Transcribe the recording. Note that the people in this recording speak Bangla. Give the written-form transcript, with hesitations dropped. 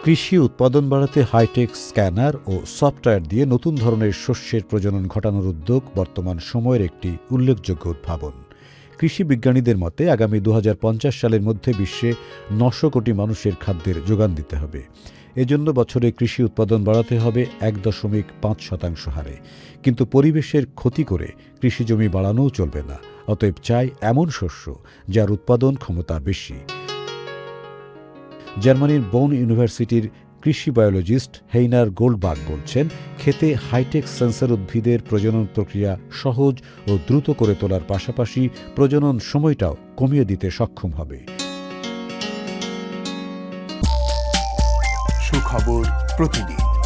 কৃষি উৎপাদন বাড়াতে হাইটেক স্ক্যানার ও সফটওয়্যার দিয়ে নতুন ধরনের শস্যের প্রজনন ঘটানোর উদ্যোগ বর্তমান সময়ের একটি উল্লেখযোগ্য উদ্ভাবন। কৃষি বিজ্ঞানীদের মতে আগামী ২০৫০ সালের মধ্যে বিশ্বে ৯০০ কোটি মানুষের খাদ্যের যোগান দিতে হবে। এজন্য বছরে কৃষি উৎপাদন বাড়াতে হবে ১.৫% হারে। কিন্তু পরিবেশের ক্ষতি করে কৃষিজমি বাড়ানোও চলবে না। অতএব চাই এমন শস্য যার উৎপাদন ক্ষমতা বেশি। জার্মানির বোন ইউনিভার্সিটির কৃষি বায়োলজিস্ট হেইনার গোল্ডবার্গ বলছেন, ক্ষেতে হাইটেক সেন্সর উদ্ভিদের প্রজনন প্রক্রিয়া সহজ ও দ্রুত করে তোলার পাশাপাশি প্রজনন সময়টাও কমিয়ে দিতে সক্ষম হবে। সুখবর প্রতিদিন।